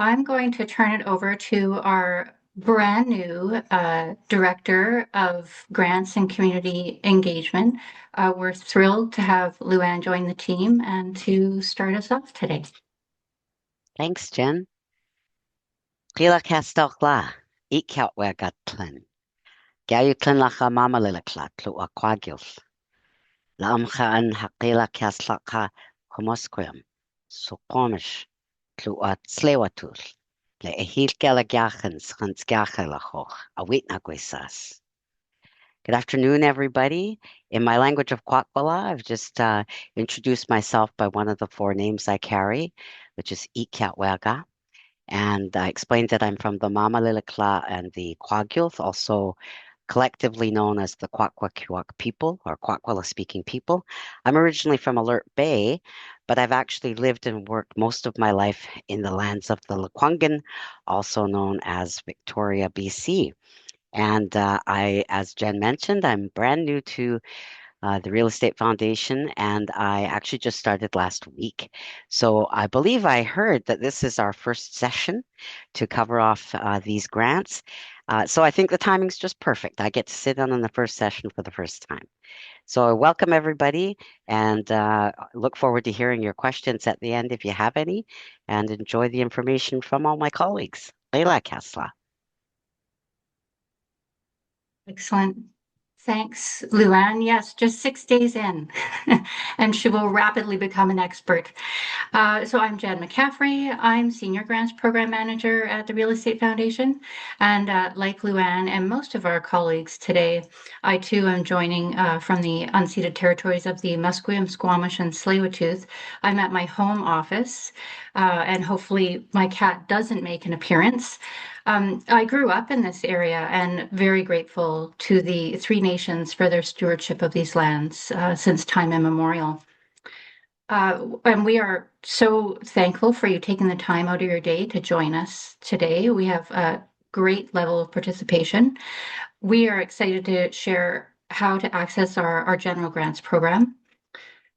I'm going to turn it over to our brand new Director of Grants and Community Engagement. We're thrilled to have Luann join the team and to start us off today. Thanks, Jen. Qila kastalkla, ikyaut wegatlan. Gayutlan laka mama lilakla, tlu aquagil. Laamcha an haqila kaslaka homosquium, suqomish, tlu slewatul. Le ehil galagachens, hans gachelachoch, awit nagwisas. Good afternoon, everybody. In my language of Kwakwala, I've just introduced myself by one of the four names I carry, which is Ikyatwega. And I explained that I'm from the Mama Lilakla and the Kwagyuth, also collectively known as the Kwakwakwak people or Kwakwala speaking people. I'm originally from Alert Bay, but I've actually lived and worked most of my life in the lands of the Lekwungen, also known as Victoria, BC. And as Jen mentioned, I'm brand new to the Real Estate Foundation, and I actually just started last week. So I believe I heard that this is our first session to cover off these grants. So I think the timing's just perfect. I get to sit in on the first session for the first time. So I welcome everybody and look forward to hearing your questions at the end if you have any, and enjoy the information from all my colleagues. Leila Kasla. Excellent. Thanks, Luann. Yes, just 6 days in, and she will rapidly become an expert. So I'm Jen McCaffrey. I'm Senior Grants Program Manager at the Real Estate Foundation. And like Luann and most of our colleagues today, I too am joining from the unceded territories of the Musqueam, Squamish, and Tsleil-Waututh. I'm at my home office, and hopefully my cat doesn't make an appearance. I grew up in this area and very grateful to the Three Nations for their stewardship of these lands since time immemorial. And we are so thankful for you taking the time out of your day to join us today. We have a great level of participation. We are excited to share how to access our general grants program.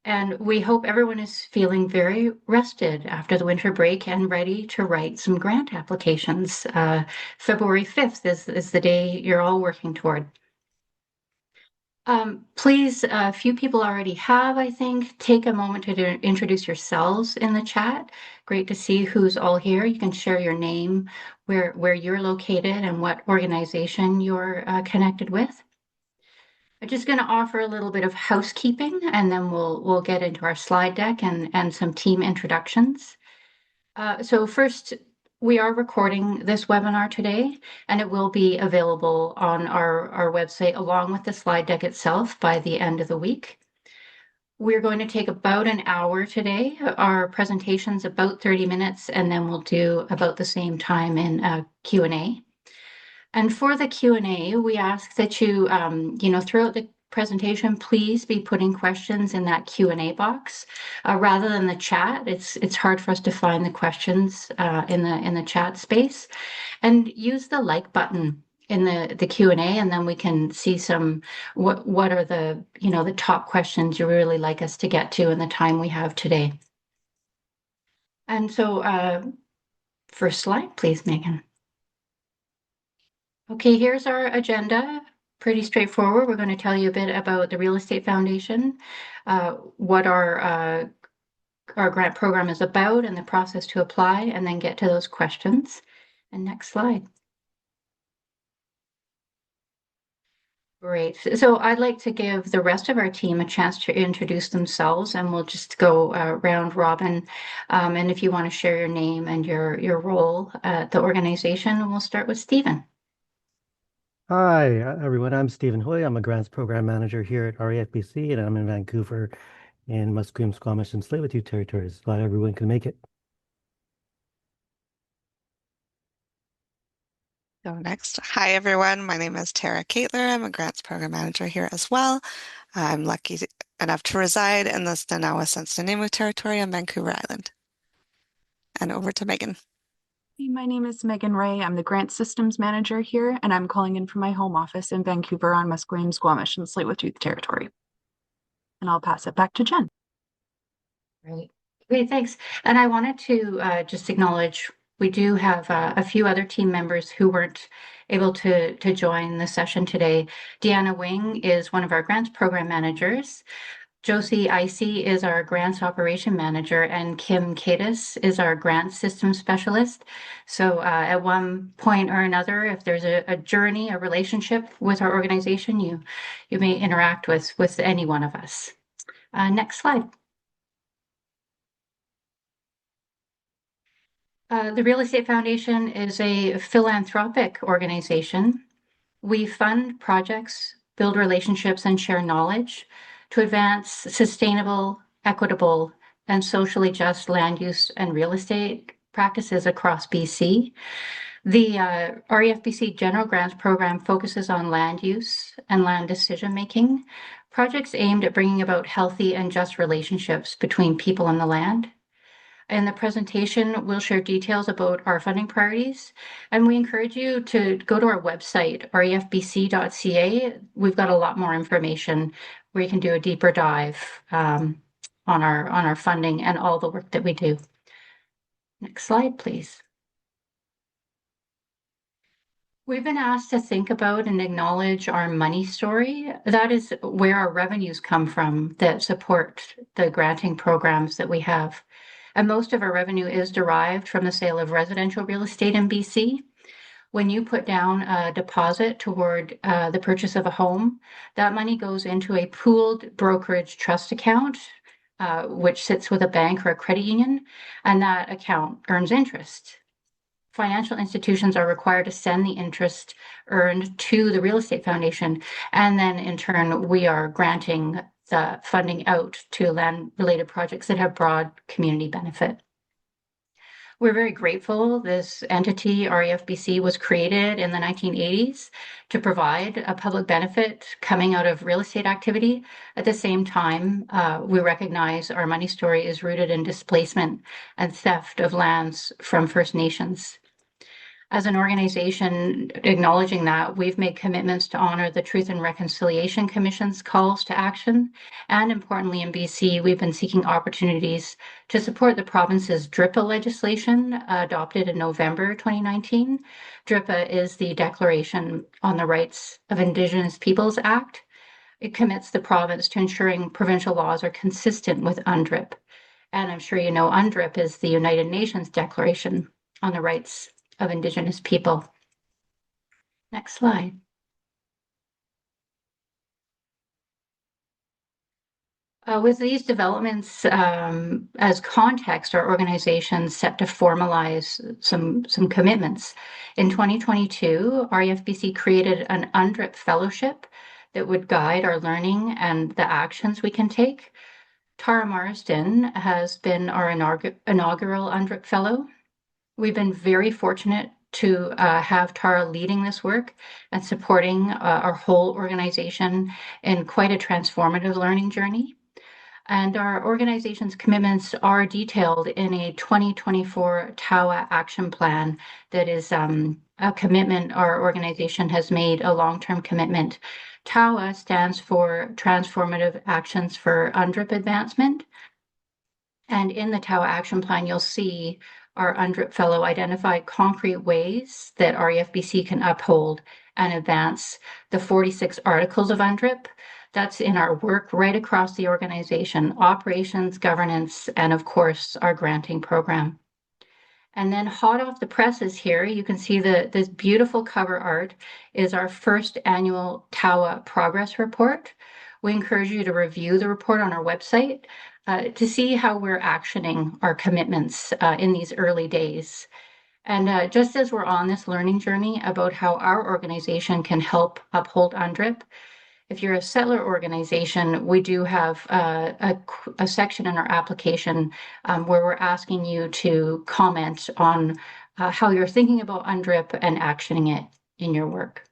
And we hope everyone is feeling very rested after the winter break and ready to write some grant applications. February 5th is the day you're all working toward. Please, a few people already have, I think, take a moment to introduce yourselves in the chat. Great to see who's all here. You can share your name, where you're located, and what organization you're connected with. I'm just going to offer a little bit of housekeeping, and then we'll get into our slide deck and some team introductions. So first, we are recording this webinar today, and it will be available on our website along with the slide deck itself by the end of the week. We're going to take about an hour today. Our presentation's about 30 minutes, and then we'll do about the same time in Q&A. And for the Q&A, we ask that you, throughout the presentation, please be putting questions in that Q&A box rather than the chat. It's hard for us to find the questions in the chat space. And use the like button in the Q&A, and then we can see what are the the top questions you really like us to get to in the time we have today. And so, first slide, please, Megan. Okay, here's our agenda. Pretty straightforward. We're going to tell you a bit about the Real Estate Foundation, what our grant program is about and the process to apply, and then get to those questions. And next slide. Great. So I'd like to give the rest of our team a chance to introduce themselves, and we'll just go round robin. And if you want to share your name and your role at the organization, we'll start with Stephen. Hi, everyone. I'm Stephen Hoy. I'm a grants program manager here at REFBC, and I'm in Vancouver in Musqueam, Squamish, and Tsleil-Waututh territories. Glad everyone can make it. So next, hi everyone. My name is Tara Caitler. I'm a grants program manager here as well. I'm lucky enough to reside in the Stanawa-Sentinemu territory on Vancouver Island. And over to Megan. My name is Megan Ray. I'm the Grant Systems Manager here, and I'm calling in from my home office in Vancouver on Musqueam, Squamish, and Tsleil-Waututh territory. And I'll pass it back to Jen. Great. Okay, thanks. And I wanted to just acknowledge We do have a few other team members who weren't able to join the session today. Deanna Wing is one of our grants program managers. Josie Icy is our grants operation manager, and Kim Kadis is our grant system specialist. So at one point or another, if there's a journey, a relationship with our organization, you may interact with any one of us. Next slide. The Real Estate Foundation is a philanthropic organization. We fund projects, build relationships, and share knowledge to advance sustainable, equitable, and socially just land use and real estate practices across BC. The REFBC General Grants Program focuses on land use and land decision making, projects aimed at bringing about healthy and just relationships between people and the land. In the presentation, we'll share details about our funding priorities, and we encourage you to go to our website, refbc.ca. We've got a lot more information where you can do a deeper dive on our funding and all the work that we do. Next slide, please. We've been asked to think about and acknowledge our money story. That is where our revenues come from that support the granting programs that we have. And most of our revenue is derived from the sale of residential real estate in BC. When you put down a deposit toward the purchase of a home, that money goes into a pooled brokerage trust account, which sits with a bank or a credit union, and that account earns interest. Financial institutions are required to send the interest earned to the Real Estate Foundation, and then in turn, we are granting the funding out to land-related projects that have broad community benefit. We're very grateful this entity, REFBC, was created in the 1980s to provide a public benefit coming out of real estate activity. At the same time, we recognize our money story is rooted in displacement and theft of lands from First Nations. As an organization, acknowledging that, we've made commitments to honor the Truth and Reconciliation Commission's calls to action. And importantly, in BC, we've been seeking opportunities to support the province's DRIPA legislation adopted in November 2019. DRIPA is the Declaration on the Rights of Indigenous Peoples Act. It commits the province to ensuring provincial laws are consistent with UNDRIP. And I'm sure you know UNDRIP is the United Nations Declaration on the Rights of Indigenous people. Next slide. With these developments as context, our organization set to formalize some commitments. In 2022, REFBC created an UNDRIP fellowship that would guide our learning and the actions we can take. Tara Marsden has been our inaugural UNDRIP fellow. We've been very fortunate to have Tara leading this work and supporting our whole organization in quite a transformative learning journey. And our organization's commitments are detailed in a 2024 TAWA action plan that is a commitment our organization has made, a long-term commitment. TAWA stands for Transformative Actions for UNDRIP Advancement. And in the TAWA action plan, you'll see our UNDRIP fellow identified concrete ways that REFBC can uphold and advance the 46 articles of UNDRIP. That's in our work right across the organization, operations, governance, and of course, our granting program. And then hot off the presses here, you can see this beautiful cover art is our first annual TAWA progress report. We encourage you to review the report on our website to see how we're actioning our commitments in these early days. And just as we're on this learning journey about how our organization can help uphold UNDRIP, if you're a settler organization, we do have a section in our application where we're asking you to comment on how you're thinking about UNDRIP and actioning it in your work.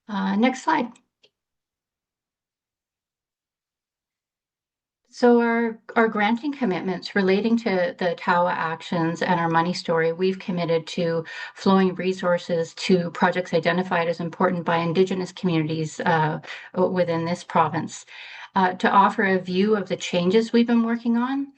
Next slide. So our granting commitments relating to the TAWA actions and our money story, we've committed to flowing resources to projects identified as important by Indigenous communities within this province. To offer a view of the changes we've been working on,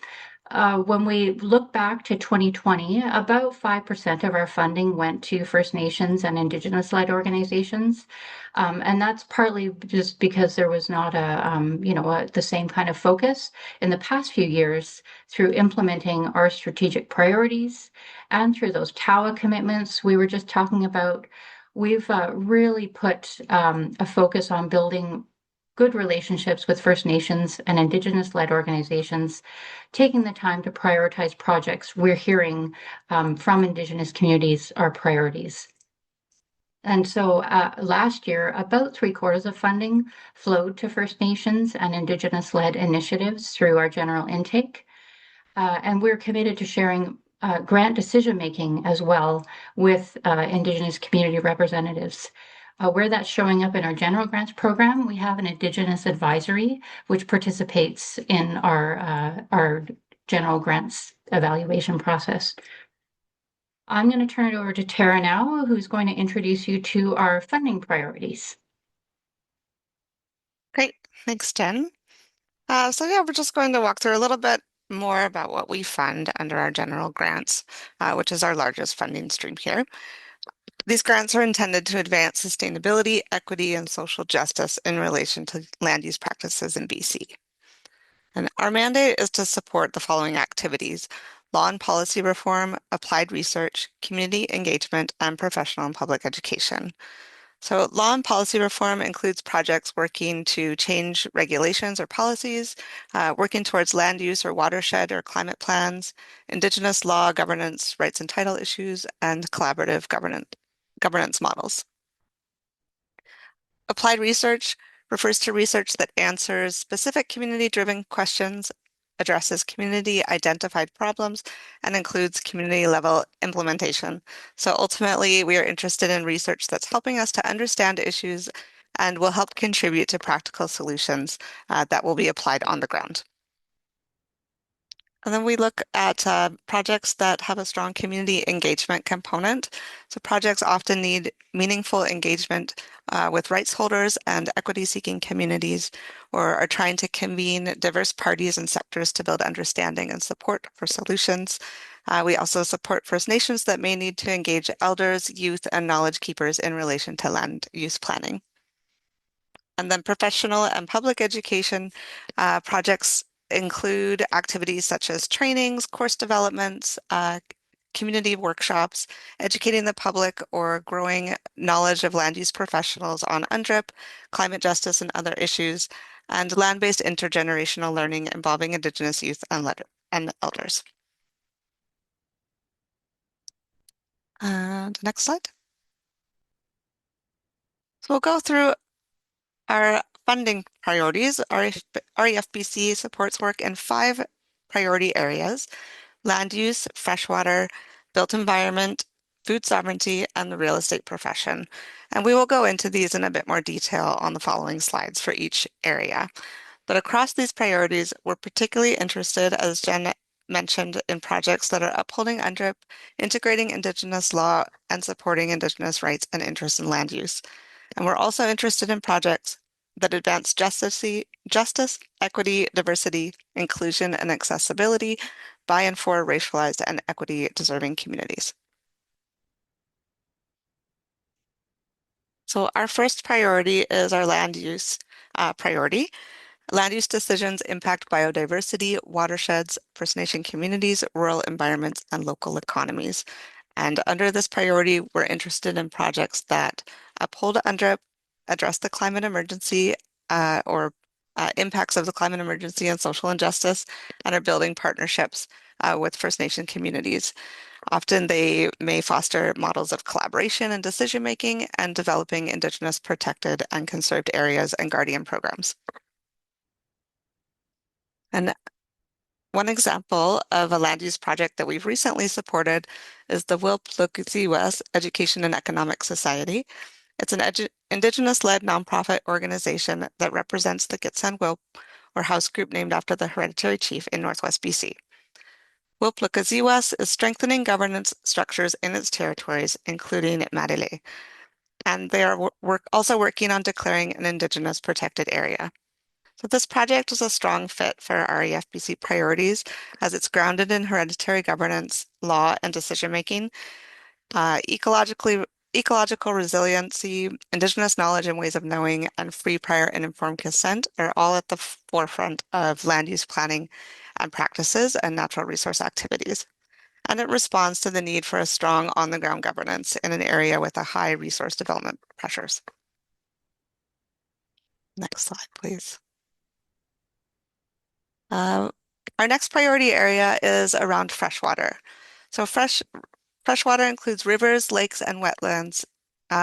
When we look back to 2020, about 5% of our funding went to First Nations and Indigenous-led organizations. And that's partly just because there was not the same kind of focus in the past few years through implementing our strategic priorities and through those TAWA commitments we were just talking about. We've really put a focus on building good relationships with First Nations and Indigenous-led organizations, taking the time to prioritize projects we're hearing from Indigenous communities are priorities. And so last year, about 3/4 of funding flowed to First Nations and Indigenous-led initiatives through our general intake. And we're committed to sharing grant decision-making as well with Indigenous community representatives. Where that's showing up in our general grants program, we have an Indigenous advisory, which participates in our general grants evaluation process. I'm going to turn it over to Tara now, who's going to introduce you to our funding priorities. Great, thanks, Jen. So yeah, we're just going to walk through a little bit more about what we fund under our general grants, which is our largest funding stream here. These grants are intended to advance sustainability, equity, and social justice in relation to land use practices in BC. And our mandate is to support the following activities: law and policy reform, applied research, community engagement, and professional and public education. So law and policy reform includes projects working to change regulations or policies, working towards land use or watershed or climate plans, Indigenous law, governance, rights and title issues, and collaborative governance models. Applied research refers to research that answers specific community-driven questions, addresses community-identified problems, and includes community-level implementation. So ultimately, we are interested in research that's helping us to understand issues and will help contribute to practical solutions that will be applied on the ground. And then we look at projects that have a strong community engagement component. So projects often need meaningful engagement with rights holders and equity-seeking communities, or are trying to convene diverse parties and sectors to build understanding and support for solutions. We also support First Nations that may need to engage elders, youth, and knowledge keepers in relation to land use planning. And then professional and public education projects include activities such as trainings, course developments, community workshops, educating the public or growing knowledge of land use professionals on UNDRIP, climate justice and other issues, and land-based intergenerational learning involving Indigenous youth and elders. And next slide. So we'll go through our funding priorities. REFBC supports work in 5 priority areas: land use, freshwater, built environment, food sovereignty, and the real estate profession. And we will go into these in a bit more detail on the following slides for each area. But across these priorities, we're particularly interested, as Jen mentioned, in projects that are upholding UNDRIP, integrating Indigenous law, and supporting Indigenous rights and interests in land use. And we're also interested in projects that advance justice, equity, diversity, inclusion, and accessibility by and for racialized and equity-deserving communities. So our first priority is our land use priority. Land use decisions impact biodiversity, watersheds, First Nation communities, rural environments, and local economies. And under this priority, we're interested in projects that uphold UNDRIP, address the climate emergency or impacts of the climate emergency and social injustice, and are building partnerships with First Nation communities. Often they may foster models of collaboration and decision-making and developing Indigenous protected and conserved areas and guardian programs. And one example of a land use project that we've recently supported is the Wilplukiziwas Education and Economic Society. It's an Indigenous-led nonprofit organization that represents the Gitxsan-Wilp, or house group named after the hereditary chief in Northwest BC. Wilplukiziwas is strengthening governance structures in its territories, including Marile, and they are also working on declaring an Indigenous protected area. So this project was a strong fit for REFBC priorities as it's grounded in hereditary governance, law, and decision-making, ecological resiliency, Indigenous knowledge and ways of knowing, and free, prior, and informed consent are all at the forefront of land use planning and practices and natural resource activities. And it responds to the need for a strong on-the-ground governance in an area with a high resource development pressures. Next slide, please. Our next priority area is around freshwater. So freshwater includes rivers, lakes, and wetlands,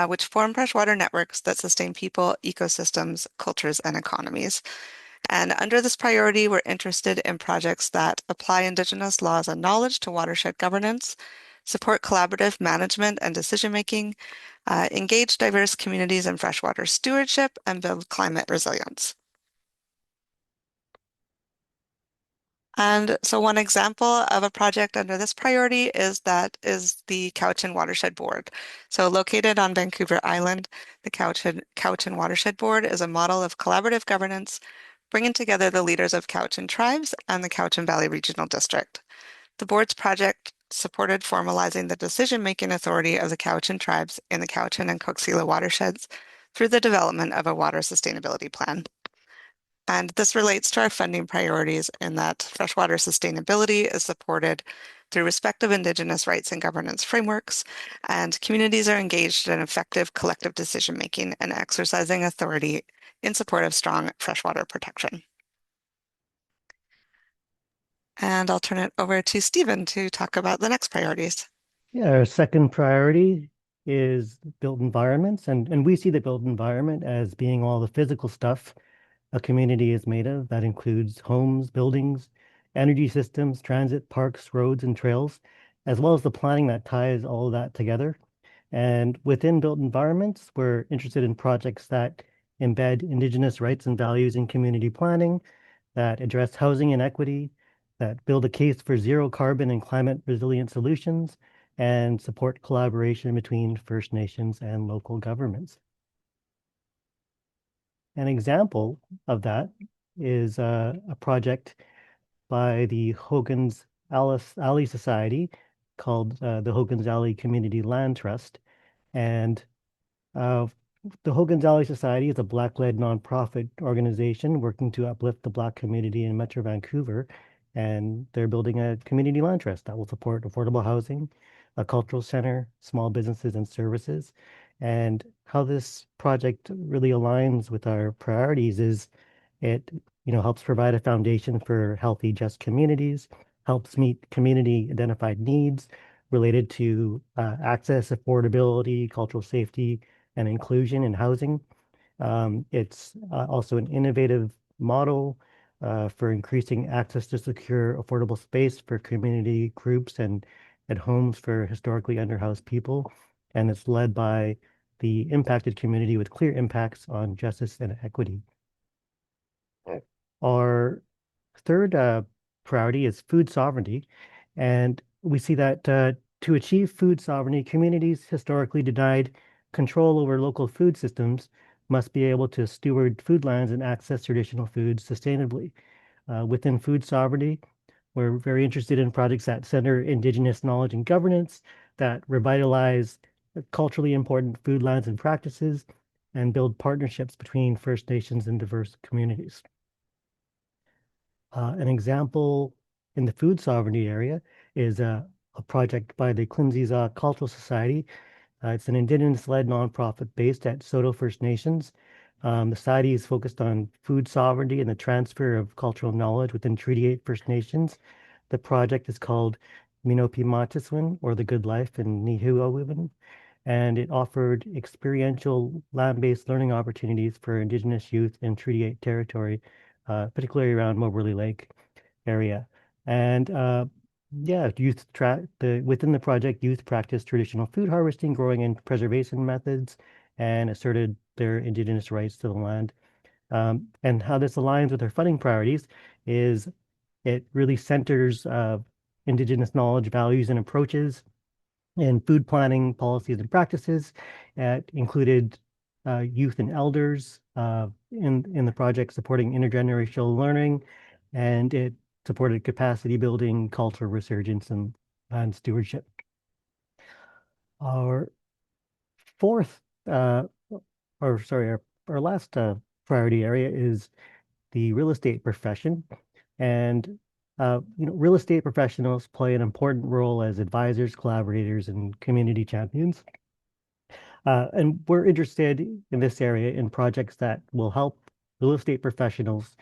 which form freshwater networks that sustain people, ecosystems, cultures, and economies. And under this priority, we're interested in projects that apply Indigenous laws and knowledge to watershed governance, support collaborative management and decision-making, engage diverse communities in freshwater stewardship, and build climate resilience. And so one example of a project under this priority is the Cowichan Watershed Board. So located on Vancouver Island, the Cowichan Watershed Board is a model of collaborative governance, bringing together the leaders of Cowichan tribes and the Cowichan Valley Regional District. The board's project supported formalizing the decision-making authority of the Cowichan tribes in the Cowichan and Coxila watersheds through the development of a water sustainability plan. And this relates to our funding priorities in that freshwater sustainability is supported through respective Indigenous rights and governance frameworks, and communities are engaged in effective collective decision-making and exercising authority in support of strong freshwater protection. And I'll turn it over to Stephen to talk about the next priorities. Yeah, our second priority is built environments, and we see the built environment as being all the physical stuff a community is made of. That includes homes, buildings, energy systems, transit, parks, roads, and trails, as well as the planning that ties all of that together. And within built environments, we're interested in projects that embed Indigenous rights and values in community planning, that address housing inequity, that build a case for zero carbon and climate resilient solutions, and support collaboration between First Nations and local governments. An example of that is a project by the Hogan's Alley Society called the Hogan's Alley Community Land Trust. And the Hogan's Alley Society is a Black-led nonprofit organization working to uplift the Black community in Metro Vancouver. And they're building a community land trust that will support affordable housing, a cultural center, small businesses and services. And how this project really aligns with our priorities is it, helps provide a foundation for healthy, just communities, helps meet community identified needs related to access, affordability, cultural safety, and inclusion in housing. It's also an innovative model for increasing access to secure, affordable space for community groups and at homes for historically underhoused people. And it's led by the impacted community with clear impacts on justice and equity. Our third priority is food sovereignty. And we see that to achieve food sovereignty, communities historically denied control over local food systems must be able to steward food lands and access traditional foods sustainably. Within food sovereignty, we're very interested in projects that center Indigenous knowledge and governance, that revitalize culturally important food lands and practices, and build partnerships between First Nations and diverse communities. An example in the food sovereignty area is a project by the Klimsiza Cultural Society. It's an Indigenous-led nonprofit based at Soto First Nations. The society is focused on food sovereignty and the transfer of cultural knowledge within Treaty 8 First Nations. The project is called Minopi Matiswin, or The Good Life in Nihuawibin, and it offered experiential land-based learning opportunities for Indigenous youth in Treaty 8 territory, particularly around Moberly Lake area. And yeah, within the project, youth practiced traditional food harvesting, growing, and preservation methods, and asserted their Indigenous rights to the land. And how this aligns with our funding priorities is it really centers Indigenous knowledge, values, and approaches in food planning policies and practices. It included youth and elders in the project, supporting intergenerational learning, and it supported capacity building, cultural resurgence, and land stewardship. Our fourth, or sorry, our last priority area is the real estate profession. And real estate professionals play an important role as advisors, collaborators, and community champions. And we're interested in this area in projects that will help real estate professionals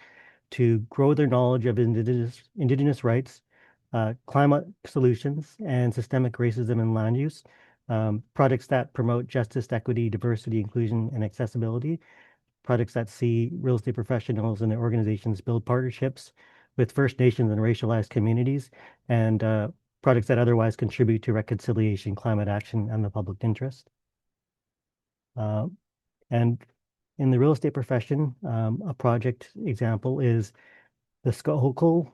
to grow their knowledge of indigenous rights, climate solutions, and systemic racism in land use. Projects that promote justice, equity, diversity, inclusion, and accessibility. Projects that see real estate professionals and their organizations build partnerships with First Nations and racialized communities, and projects that otherwise contribute to reconciliation, climate action, and the public interest. And in the real estate profession, a project example is the Skohokol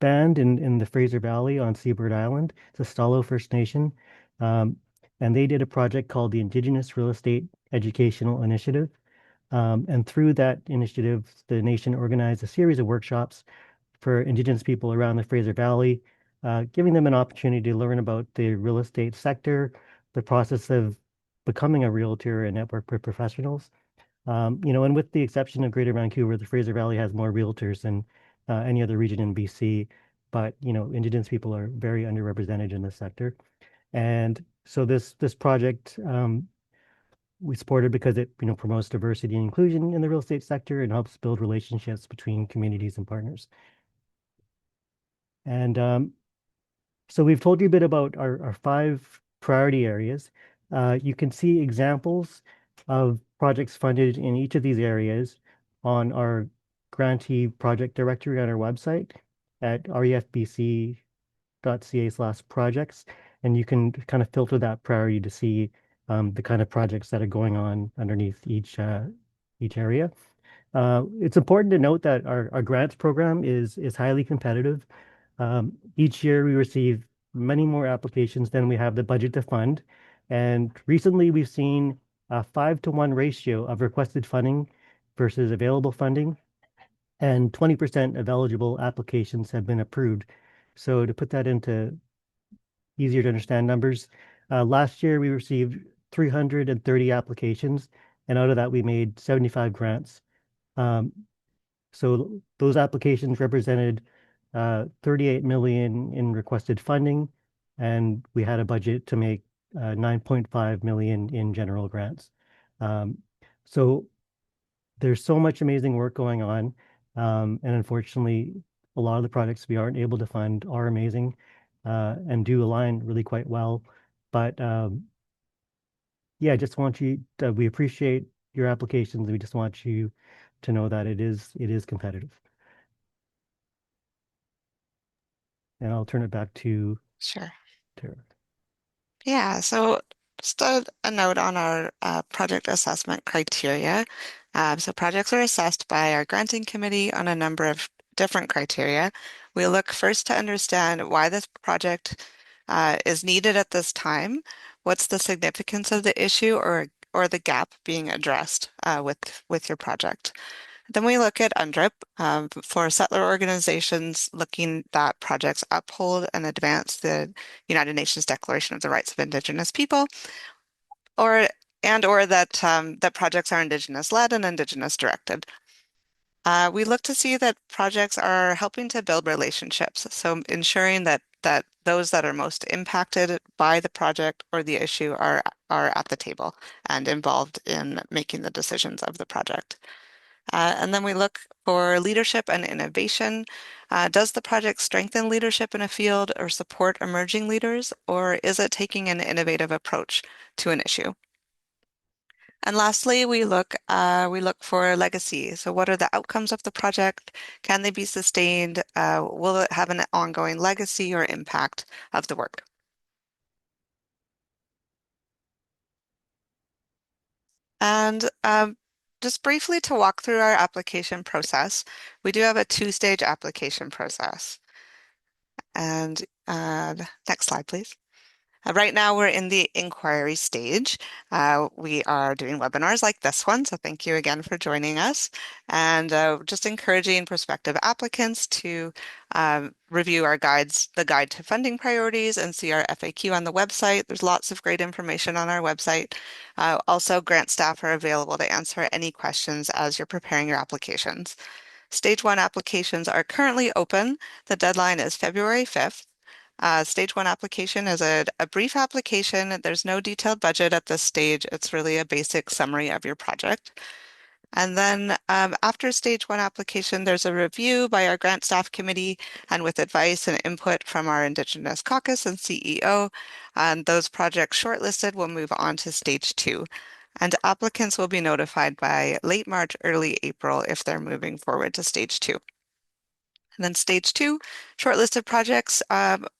Band in the Fraser Valley on Seabird Island. It's a Stalo First Nation. And they did a project called the Indigenous Real Estate Educational Initiative. And through that initiative, the nation organized a series of workshops for Indigenous people around the Fraser Valley, giving them an opportunity to learn about the real estate sector, the process of becoming a realtor and network for professionals. And with the exception of Greater Vancouver, the Fraser Valley has more realtors than any other region in BC. But, Indigenous people are very underrepresented in this sector. And so this project we support it because it promotes diversity and inclusion in the real estate sector and helps build relationships between communities and partners. And so we've told you a bit about our 5 priority areas. You can see examples of projects funded in each of these areas on our grantee project directory on our website at refbc.ca/projects. And you can kind of filter that priority to see the kind of projects that are going on underneath each area. It's important to note that our grants program is highly competitive. Each year we receive many more applications than we have the budget to fund. And recently we've seen a 5-to-1 ratio of requested funding versus available funding, and 20% of eligible applications have been approved. So to put that into easier to understand numbers, last year we received 330 applications, and out of that we made 75 grants. So those applications represented 38 million in requested funding, and we had a budget to make 9.5 million in general grants. So there's so much amazing work going on, and unfortunately, a lot of the projects we aren't able to fund are amazing and do align really quite well. But yeah, I just want you to, we appreciate your applications. We just want you to know that it is competitive. And I'll turn it back to Sure. Tara. Yeah, so just a note on our project assessment criteria. So projects are assessed by our granting committee on a number of different criteria. We look first to understand why this project is needed at this time. What's the significance of the issue or the gap being addressed with your project? Then we look at UNDRIP for settler organizations looking that projects uphold and advance the United Nations Declaration of the Rights of Indigenous People, or that projects are Indigenous led and Indigenous directed. We look to see that projects are helping to build relationships, so ensuring that those that are most impacted by the project or the issue are at the table and involved in making the decisions of the project. And then we look for leadership and innovation. Does the project strengthen leadership in a field or support emerging leaders, or is it taking an innovative approach to an issue? And lastly, we look for legacy. So what are the outcomes of the project? Can they be sustained? Will it have an ongoing legacy or impact of the work? And just briefly to walk through our application process, we do have a 2-stage application process. And next slide, please. Right now, we're in the inquiry stage. We are doing webinars like this one, so thank you again for joining us. And just encouraging prospective applicants to review our guides, the guide to funding priorities, and see our FAQ on the website. There's lots of great information on our website. Also, grant staff are available to answer any questions as you're preparing your applications. Stage 1 applications are currently open. The deadline is February 5th. Stage 1 application is a brief application. There's no detailed budget at this stage. It's really a basic summary of your project. And then after Stage 1 application, there's a review by our grant staff committee and with advice and input from our Indigenous Caucus and CEO. And those projects shortlisted will move on to Stage 2. And applicants will be notified by late March, early April if they're moving forward to Stage 2. And then Stage 2, shortlisted projects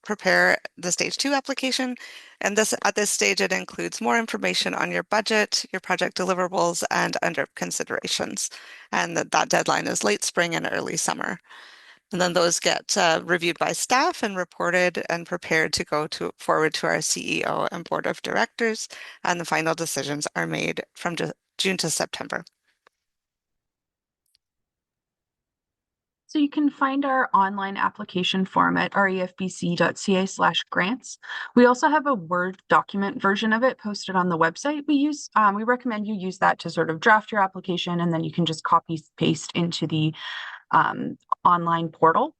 prepare the Stage 2 application. And at this stage, it includes more information on your budget, your project deliverables, and UNDRIP considerations. And that deadline is late spring and early summer. And then those get reviewed by staff and reported and prepared to go forward to our CEO and board of directors. And the final decisions are made from June to September. So you can find our online application form at refbc.ca/grants. We also have a Word document version of it posted on the website. We recommend you use that to sort of draft your application, and then you can just copy paste into the online portal.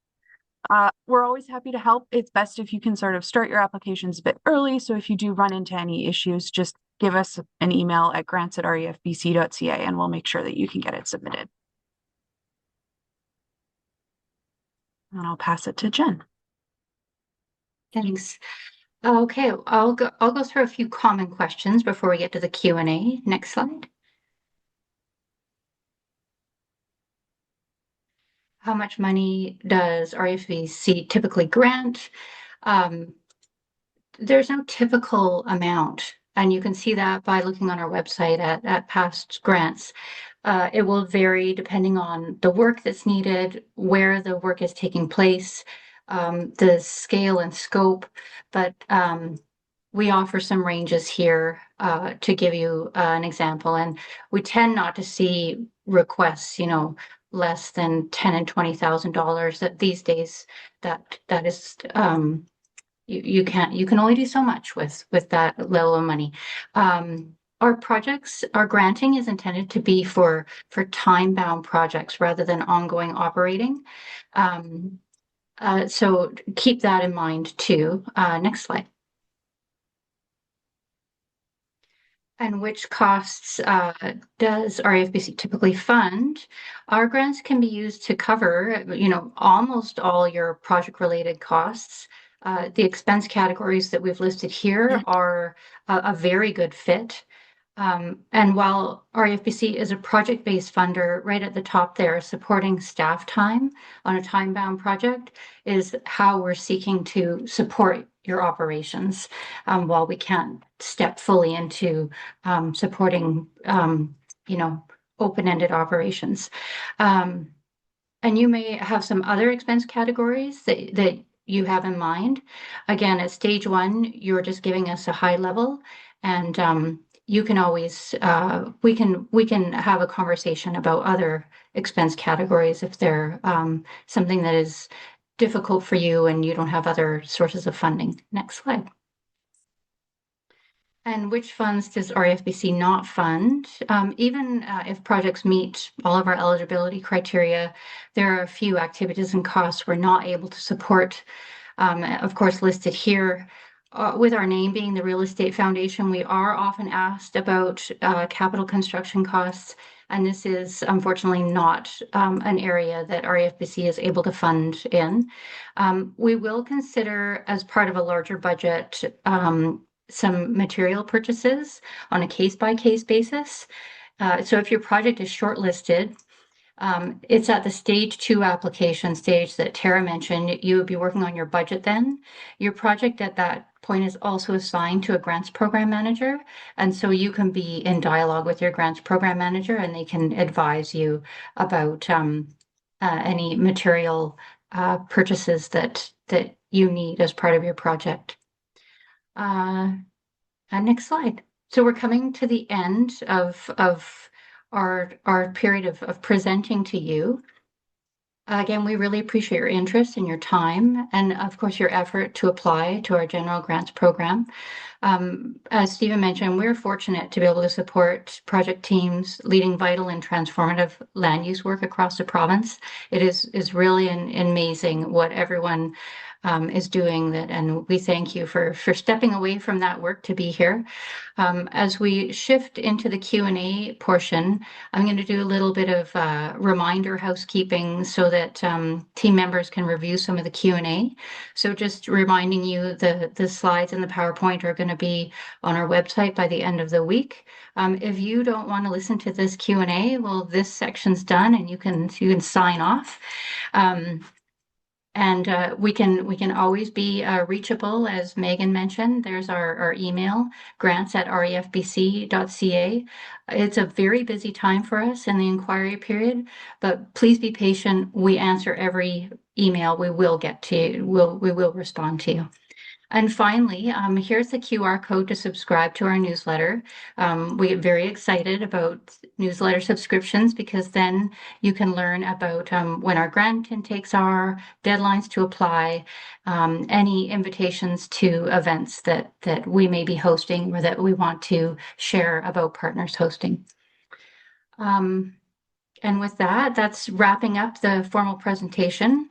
We're always happy to help. It's best if you can sort of start your applications a bit early. So if you do run into any issues, just give us an email at grants@refbc.ca and we'll make sure that you can get it submitted. And I'll pass it to Jen. Thanks. Okay, I'll go through a few common questions before we get to the Q&A. Next slide. How much money does REFBC typically grant? There's no typical amount, and you can see that by looking on our website at past grants. It will vary depending on the work that's needed, where the work is taking place, the scale and scope, but we offer some ranges here to give you an example. And we tend not to see requests, less than $10,000 and $20,000. That these days, that is you can only do so much with that level of money. Our granting is intended to be for time-bound projects rather than ongoing operating. So keep that in mind too. Next slide. And which costs does REFBC typically fund? Our grants can be used to cover, almost all your project-related costs. The expense categories that we've listed here are a very good fit. And while REFBC is a project-based funder, right at the top there, supporting staff time on a time-bound project is how we're seeking to support your operations while we can't step fully into supporting, open-ended operations. And you may have some other expense categories that you have in mind. Again, at Stage 1, you're just giving us a high level, and you can always we can have a conversation about other expense categories if they're something that is difficult for you and you don't have other sources of funding. Next slide. And which funds does REFBC not fund? Even if projects meet all of our eligibility criteria, there are a few activities and costs we're not able to support. Of course, listed here. With our name being the Real Estate Foundation, we are often asked about capital construction costs, and this is unfortunately not an area that REFBC is able to fund in. We will consider, as part of a larger budget, some material purchases on a case-by-case basis. So if your project is shortlisted, it's at the Stage 2 application stage that Tara mentioned. You would be working on your budget then. Your project at that point is also assigned to a grants program manager. And so you can be in dialogue with your grants program manager and they can advise you about any material purchases that you need as part of your project. Next slide. So we're coming to the end of our period of presenting to you. Again, we really appreciate your interest and your time, and of course your effort to apply to our general grants program. As Stephen mentioned, we're fortunate to be able to support project teams leading vital and transformative land use work across the province. It is really amazing what everyone is doing that, and we thank you for stepping away from that work to be here. As we shift into the Q&A portion, I'm going to do a little bit of reminder housekeeping so that team members can review some of the Q&A. So just reminding you, the slides and the PowerPoint are going to be on our website by the end of the week. If you don't want to listen to this Q&A, well, this section's done and you can sign off. And we can always be reachable, as Megan mentioned. There's our email, grants@refbc.ca. It's a very busy time for us in the inquiry period, but please be patient. We answer every email we will get to. We will respond to you. And finally, here's the QR code to subscribe to our newsletter. We get very excited about newsletter subscriptions because then you can learn about when our grant intakes are, deadlines to apply, any invitations to events that we may be hosting or that we want to share about partners hosting. And with that, that's wrapping up the formal presentation.